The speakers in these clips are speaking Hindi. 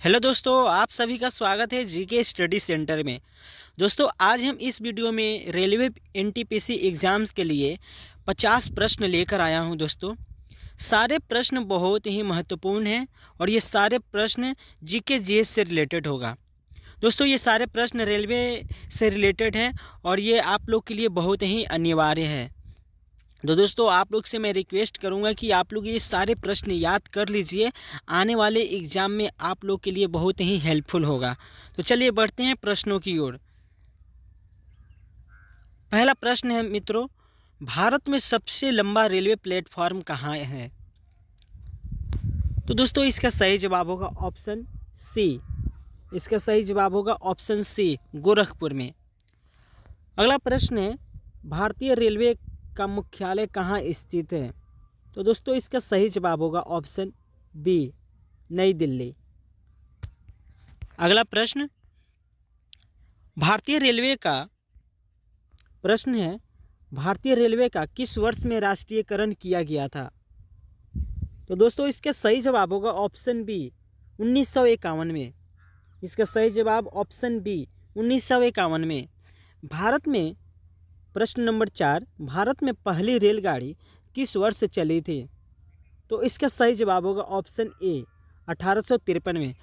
हेलो दोस्तों, आप सभी का स्वागत है जीके स्टडी सेंटर में। दोस्तों, आज हम इस वीडियो में रेलवे एनटीपीसी एग्ज़ाम्स के लिए 50 प्रश्न लेकर आया हूं। दोस्तों, सारे प्रश्न बहुत ही महत्वपूर्ण हैं और ये सारे प्रश्न जीके जीएस से रिलेटेड होगा। दोस्तों, ये सारे प्रश्न रेलवे से रिलेटेड हैं और ये आप लोग के लिए बहुत ही अनिवार्य है। तो दोस्तों, आप लोग से मैं रिक्वेस्ट करूंगा कि आप लोग ये सारे प्रश्न याद कर लीजिए, आने वाले एग्ज़ाम में आप लोग के लिए बहुत ही हेल्पफुल होगा। तो चलिए बढ़ते हैं प्रश्नों की ओर। पहला प्रश्न है मित्रों, भारत में सबसे लंबा रेलवे प्लेटफॉर्म कहाँ है? तो दोस्तों, इसका सही जवाब होगा ऑप्शन सी। इसका सही जवाब होगा ऑप्शन सी, गोरखपुर में। अगला प्रश्न है, भारतीय रेलवे का मुख्यालय कहाँ स्थित है? तो दोस्तों, इसका सही जवाब होगा ऑप्शन बी, नई दिल्ली। अगला प्रश्न, भारतीय रेलवे का प्रश्न है, भारतीय रेलवे का किस वर्ष में राष्ट्रीयकरण किया गया था? तो दोस्तों, इसका सही जवाब होगा ऑप्शन बी, 1951 में। इसका सही जवाब ऑप्शन बी, 1951 में। भारत में प्रश्न नंबर 4, भारत में पहली रेलगाड़ी किस वर्ष चली थी? तो इसका सही जवाब होगा ऑप्शन ए, 1853 में।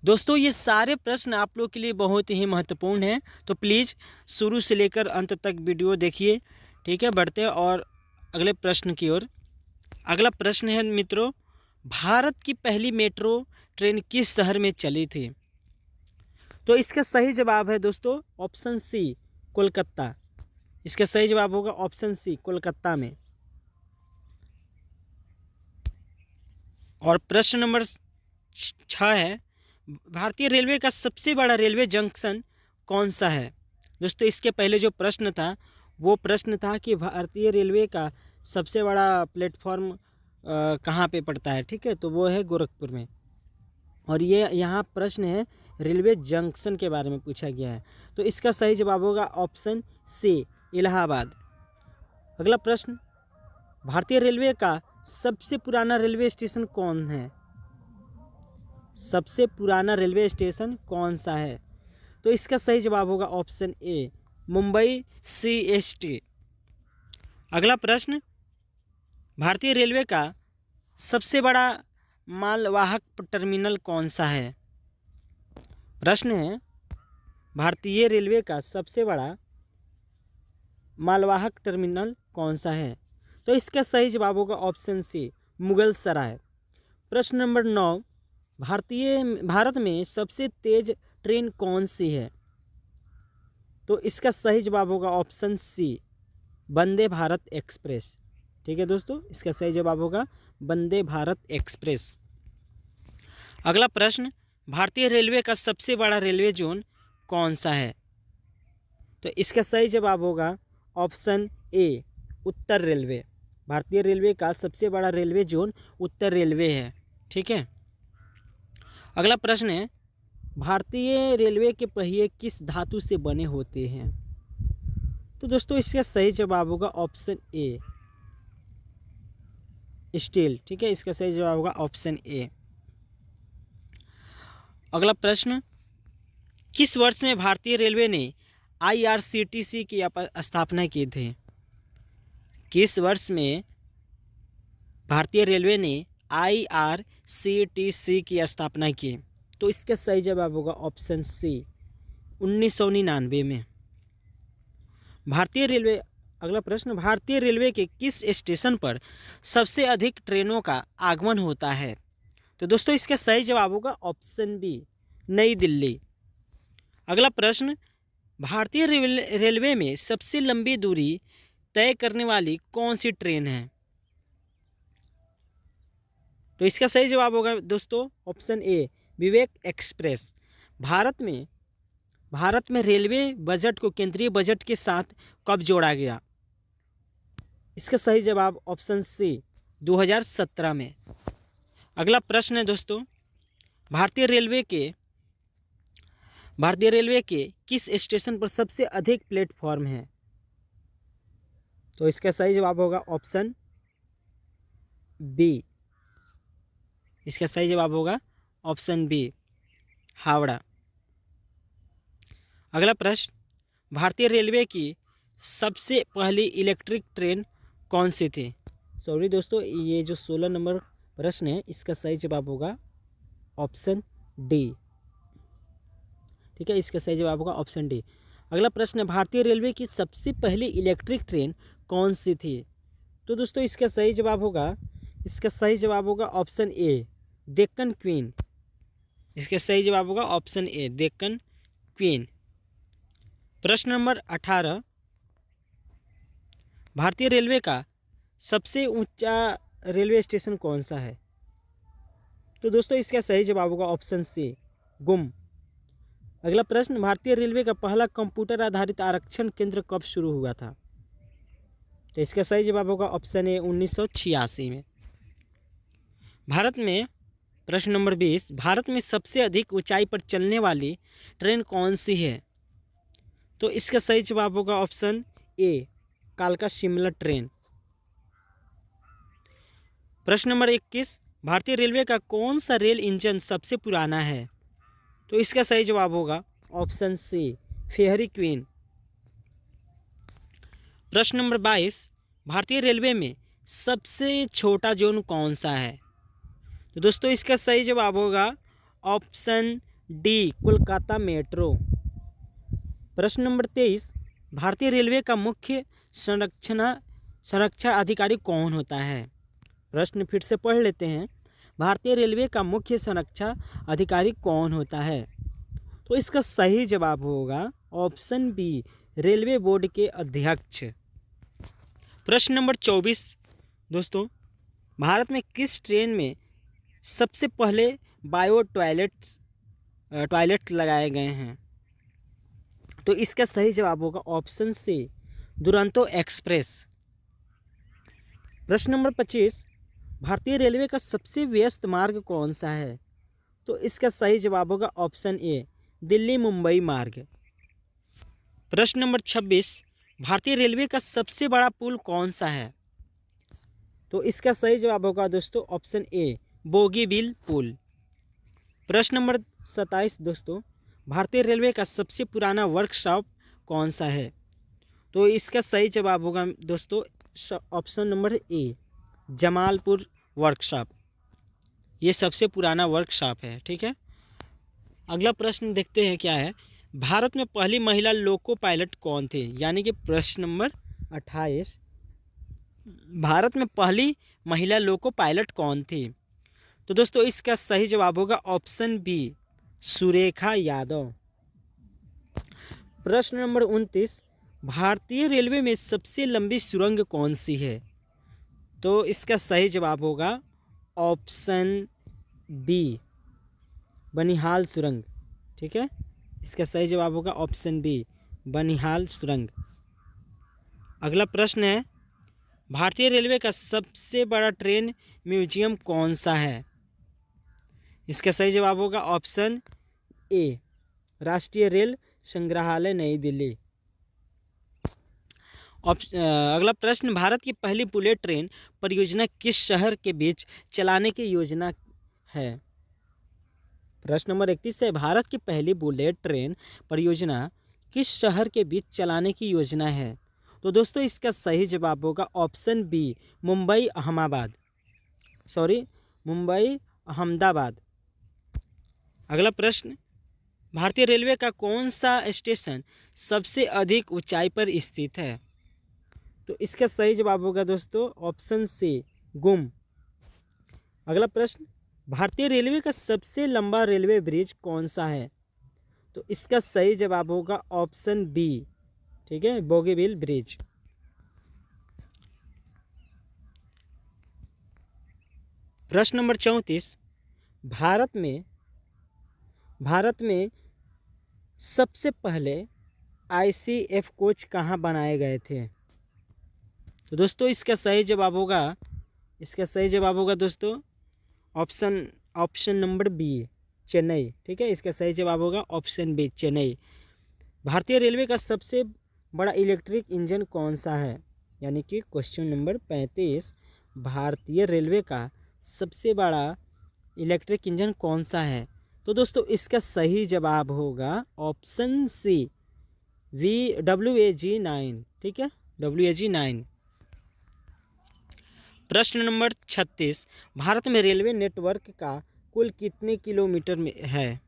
दोस्तों, ये सारे प्रश्न आप लोग के लिए बहुत ही महत्वपूर्ण हैं, तो प्लीज़ शुरू से लेकर अंत तक वीडियो देखिए। ठीक है, बढ़ते हैं और अगले प्रश्न की ओर। अगला प्रश्न है मित्रों, भारत की पहली मेट्रो ट्रेन किस शहर में चली थी? तो इसका सही जवाब है दोस्तों ऑप्शन सी, कोलकाता। इसका सही जवाब होगा ऑप्शन सी, कोलकाता में। और प्रश्न नंबर 6 है, भारतीय रेलवे का सबसे बड़ा रेलवे जंक्शन कौन सा है? दोस्तों, इसके पहले जो प्रश्न था वो प्रश्न था कि भारतीय रेलवे का सबसे बड़ा प्लेटफॉर्म कहाँ पे पड़ता है। ठीक है, तो वो है गोरखपुर में। और ये यहाँ प्रश्न है रेलवे जंक्शन के बारे में पूछा गया है, तो इसका सही जवाब होगा ऑप्शन सी, इलाहाबाद। अगला प्रश्न, भारतीय रेलवे का सबसे पुराना रेलवे स्टेशन कौन है? सबसे पुराना रेलवे स्टेशन कौन सा है? तो इसका सही जवाब होगा ऑप्शन ए, मुंबई सीएसटी। अगला प्रश्न, भारतीय रेलवे का सबसे बड़ा मालवाहक टर्मिनल कौन सा है? प्रश्न है, भारतीय रेलवे का सबसे बड़ा मालवाहक टर्मिनल कौन सा है? तो इसका सही जवाब होगा ऑप्शन सी, मुगल सराय। प्रश्न नंबर 9, भारत में सबसे तेज ट्रेन कौन सी है? तो इसका सही जवाब होगा option C, Vande Bharat express. ठीक है दोस्तों, इसका सही जवाब होगा वंदे भारत एक्सप्रेस। अगला प्रश्न, भारतीय रेलवे का सबसे बड़ा रेलवे जोन कौन सा है? तो इसका सही जवाब होगा ऑप्शन ए, उत्तर रेलवे। भारतीय रेलवे का सबसे बड़ा रेलवे जोन उत्तर रेलवे है। ठीक है। अगला प्रश्न है, भारतीय रेलवे के पहिए किस धातु से बने होते हैं? तो दोस्तों, इसका सही जवाब होगा ऑप्शन ए, स्टील। ठीक है, इसका सही जवाब होगा ऑप्शन ए। अगला प्रश्न, किस वर्ष में भारतीय रेलवे ने आईआरसीटीसी की स्थापना की थी? किस वर्ष में भारतीय रेलवे ने आईआरसीटीसी की स्थापना की? तो इसका सही जवाब होगा ऑप्शन सी, 1999 में। भारतीय रेलवे अगला प्रश्न, भारतीय रेलवे के किस स्टेशन पर सबसे अधिक ट्रेनों का आगमन होता है? तो दोस्तों, इसका सही जवाब होगा ऑप्शन बी, नई दिल्ली। अगला प्रश्न, भारतीय रेलवे में सबसे लंबी दूरी तय करने वाली कौन सी ट्रेन है? तो इसका सही जवाब होगा दोस्तों option A, Vivek express. Bharat में रेलवे बजट को केंद्रीय बजट के साथ कब जोड़ा गया? इसका सही जवाब ऑप्शन सी, 2017 में। अगला प्रश्न है दोस्तों, भारतीय रेलवे के किस स्टेशन पर सबसे अधिक प्लेटफॉर्म है? तो इसका सही जवाब होगा ऑप्शन बी। इसका सही जवाब होगा ऑप्शन बी, हावड़ा। अगला प्रश्न, भारतीय रेलवे की सबसे पहली इलेक्ट्रिक ट्रेन कौन सी थी? सॉरी दोस्तों, ये जो 16 नंबर प्रश्न है इसका सही जवाब होगा ऑप्शन डी। ठीक है, इसका सही जवाब होगा ऑप्शन डी। अगला प्रश्न है, भारतीय रेलवे की सबसे पहली इलेक्ट्रिक ट्रेन कौन सी थी? तो दोस्तों इसका सही जवाब होगा ऑप्शन ए, डेक्कन क्वीन। इसका सही जवाब होगा ऑप्शन ए, डेक्कन क्वीन। प्रश्न नंबर 18, भारतीय रेलवे का सबसे ऊंचा रेलवे स्टेशन कौन सा है? तो दोस्तों इसका सही जवाब होगा ऑप्शन सी, गुम। अगला प्रश्न, भारतीय रेलवे का पहला कंप्यूटर आधारित आरक्षण केंद्र कब शुरू हुआ था? तो इसका सही जवाब होगा ऑप्शन ए, 1986 में। भारत में प्रश्न नंबर 20, भारत में सबसे अधिक ऊंचाई पर चलने वाली ट्रेन कौन सी है? तो इसका सही जवाब होगा ऑप्शन ए, कालका शिमला ट्रेन। प्रश्न नंबर 21, भारतीय रेलवे का कौन सा रेल इंजन सबसे पुराना है? तो इसका सही जवाब होगा ऑप्शन सी, फेयरी क्वीन। प्रश्न नंबर 22, भारतीय रेलवे में सबसे छोटा जोन कौन सा है? तो दोस्तों इसका सही जवाब होगा ऑप्शन डी, कोलकाता मेट्रो। प्रश्न नंबर 23, भारतीय रेलवे का मुख्य संरक्षा अधिकारी कौन होता है? प्रश्न फिर से पढ़ लेते हैं, भारतीय रेलवे का मुख्य संरक्षा अधिकारी कौन होता है? तो इसका सही जवाब होगा ऑप्शन बी, रेलवे बोर्ड के अध्यक्ष। प्रश्न नंबर 24, दोस्तों भारत में किस ट्रेन में सबसे पहले बायो टॉयलेट लगाए गए हैं? तो इसका सही जवाब होगा ऑप्शन सी, दुरंतो एक्सप्रेस। प्रश्न नंबर 25, भारतीय रेलवे का सबसे व्यस्त मार्ग कौन सा है? तो इसका सही जवाब होगा ऑप्शन ए, दिल्ली मुंबई मार्ग। प्रश्न नंबर 26, भारतीय रेलवे का सबसे बड़ा पुल कौन सा है? तो इसका सही जवाब होगा दोस्तों ऑप्शन ए, बोगीबील पुल। प्रश्न नंबर 27, दोस्तों भारतीय रेलवे का सबसे पुराना वर्कशॉप कौन सा है? तो इसका सही जवाब होगा दोस्तों option number A, Jamalpur workshop. ये सबसे पुराना वर्कशॉप है। ठीक है, अगला प्रश्न देखते हैं क्या है, भारत में पहली महिला लोको पायलट कौन थे? यानी कि प्रश्न नंबर 28, भारत में पहली महिला लोको पायलट कौन थी? तो दोस्तों इसका सही जवाब होगा ऑप्शन बी, सुरेखा यादव। प्रश्न नंबर 29, भारतीय रेलवे में सबसे लंबी सुरंग कौन सी है? तो इसका सही जवाब होगा ऑप्शन बी, बनिहाल सुरंग। ठीक है, इसका सही जवाब होगा ऑप्शन बी, बनिहाल सुरंग। अगला प्रश्न है, भारतीय रेलवे का सबसे बड़ा ट्रेन म्यूजियम कौन सा है? इसका सही जवाब होगा ऑप्शन ए, राष्ट्रीय रेल संग्रहालय नई दिल्ली। अगला प्रश्न, भारत की पहली बुलेट ट्रेन परियोजना किस शहर के बीच चलाने की योजना है? प्रश्न नंबर 31 है, भारत की पहली बुलेट ट्रेन परियोजना किस शहर के बीच चलाने की योजना है? तो दोस्तों इसका सही जवाब होगा ऑप्शन बी, मुंबई अहमदाबाद। अगला प्रश्न, भारतीय रेलवे का कौन सा स्टेशन सबसे अधिक ऊंचाई पर स्थित है? तो इसका सही जवाब होगा दोस्तों ऑप्शन सी, गुम। अगला प्रश्न, भारतीय रेलवे का सबसे लंबा रेलवे ब्रिज कौन सा है? तो इसका सही जवाब होगा ऑप्शन बी, ठीक है, बोगीबील ब्रिज। प्रश्न नंबर 34, भारत में सबसे पहले ICF कोच कहाँ बनाए गए थे? तो दोस्तों इसका सही जवाब होगा दोस्तों ऑप्शन नंबर बी, चेन्नई। ठीक है, इसका सही जवाब होगा ऑप्शन बी, चेन्नई। भारतीय रेलवे का सबसे बड़ा इलेक्ट्रिक इंजन कौन सा है? यानी कि क्वेश्चन नंबर 35, भारतीय रेलवे का सबसे बड़ा इलेक्ट्रिक इंजन कौन सा है? तो दोस्तों इसका सही जवाब होगा ऑप्शन सी WAG-9। ठीक है, WAG-9। प्रश्न नंबर 36, भारत में रेलवे नेटवर्क का कुल कितने किलोमीटर में है?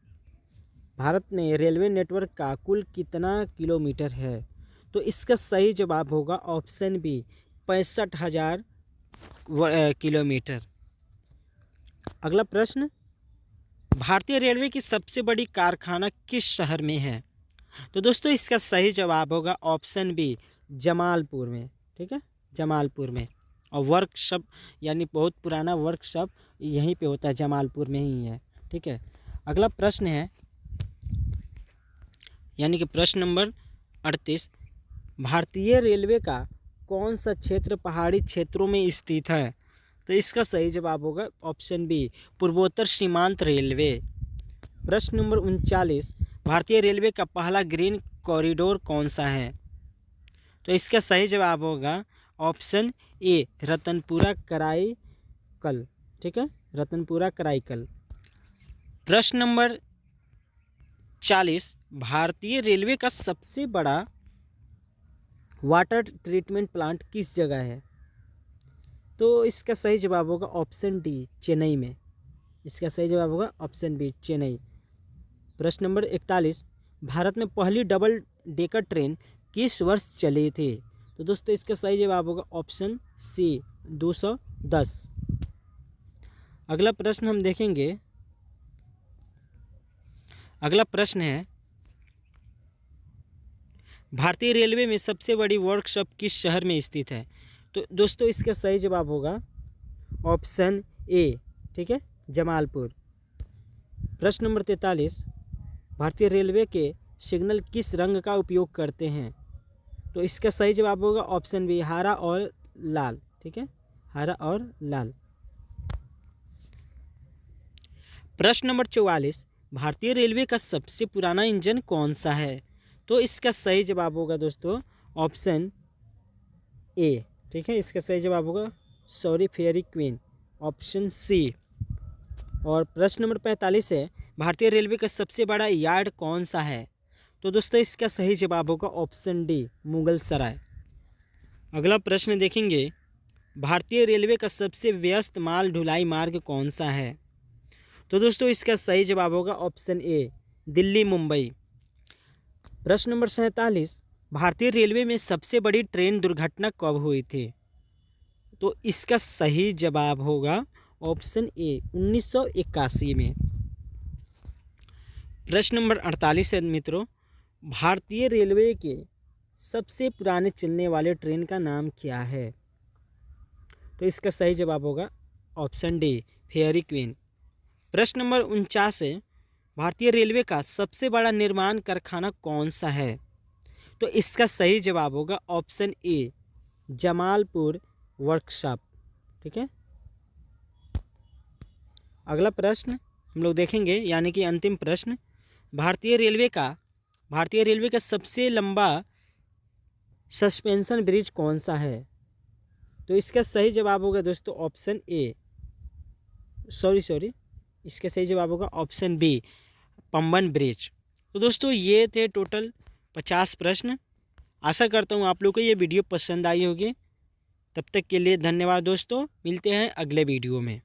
भारत में रेलवे नेटवर्क का कुल कितना किलोमीटर है? तो इसका सही जवाब होगा ऑप्शन बी 65,000 किलोमीटर। अगला प्रश्न, भारतीय रेलवे की सबसे बड़ी कारखाना किस शहर में है? तो दोस्तों इसका सही जवाब होगा ऑप्शन बी जमालपुर में। ठीक है, जमालपुर में। और वर्कशॉप यानी बहुत पुराना वर्कशॉप यहीं पे होता है, जमालपुर में ही है। ठीक है, अगला प्रश्न है यानी कि प्रश्न नंबर 38, भारतीय रेलवे का कौन सा क्षेत्र पहाड़ी क्षेत्रों में स्थित है? तो इसका सही जवाब होगा ऑप्शन बी पूर्वोत्तर सीमांत रेलवे। प्रश्न नंबर 39, भारतीय रेलवे का पहला ग्रीन कॉरिडोर कौन सा है? तो इसका सही जवाब होगा ऑप्शन ए रतनपुरा कराईकल। ठीक है, रतनपुरा कराईकल। प्रश्न नंबर 40, भारतीय रेलवे का सबसे बड़ा वाटर ट्रीटमेंट प्लांट किस जगह है? तो इसका सही जवाब होगा ऑप्शन डी चेन्नई में। इसका सही जवाब होगा ऑप्शन बी चेन्नई। प्रश्न नंबर 41, भारत में पहली डबल डेकर ट्रेन किस वर्ष चली थी? तो दोस्तों इसका सही जवाब होगा ऑप्शन सी 210। अगला प्रश्न हम देखेंगे। अगला प्रश्न है, भारतीय रेलवे में सबसे बड़ी वर्कशॉप किस शहर में स्थित है? तो दोस्तों इसका सही जवाब होगा ऑप्शन ए। ठीक है, जमालपुर। प्रश्न नंबर 43, भारतीय रेलवे के सिग्नल किस रंग का उपयोग करते हैं? तो इसका सही जवाब होगा ऑप्शन बी हरा और लाल। ठीक है, हरा और लाल। प्रश्न नंबर 44, भारतीय रेलवे का सबसे पुराना इंजन कौन सा है? तो इसका सही जवाब होगा दोस्तों ऑप्शन ए। ठीक है, इसका सही जवाब होगा फेयरी क्वीन, ऑप्शन सी। और प्रश्न नंबर 45 है, भारतीय रेलवे का सबसे बड़ा यार्ड कौन सा है? तो दोस्तों इसका सही जवाब होगा ऑप्शन डी मुगल सराय। अगला प्रश्न देखेंगे, भारतीय रेलवे का सबसे व्यस्त माल ढुलाई मार्ग कौन सा है? तो दोस्तों इसका सही जवाब होगा ऑप्शन ए दिल्ली मुंबई। प्रश्न नंबर 47, भारतीय रेलवे में सबसे बड़ी ट्रेन दुर्घटना कब हुई थी? तो इसका सही जवाब होगा ऑप्शन ए 1981 में। प्रश्न नंबर 48 है मित्रों, भारतीय रेलवे के सबसे पुराने चलने वाले ट्रेन का नाम क्या है? तो इसका सही जवाब होगा ऑप्शन डी फेयरी क्वीन। प्रश्न नंबर 49 है, भारतीय रेलवे का सबसे बड़ा निर्माण कारखाना कौन सा है? तो इसका सही जवाब होगा ऑप्शन ए जमालपुर वर्कशॉप। ठीक है, अगला प्रश्न हम लोग देखेंगे यानी कि अंतिम प्रश्न, भारतीय रेलवे का सबसे लंबा सस्पेंशन ब्रिज कौन सा है? तो इसका सही जवाब होगा दोस्तों ऑप्शन ए इसका सही जवाब होगा ऑप्शन बी पंबन ब्रिज। तो दोस्तों ये थे टोटल 50 प्रश्न। आशा करता हूँ आप लोग को ये वीडियो पसंद आई होगी। तब तक के लिए धन्यवाद दोस्तों, मिलते हैं अगले वीडियो में।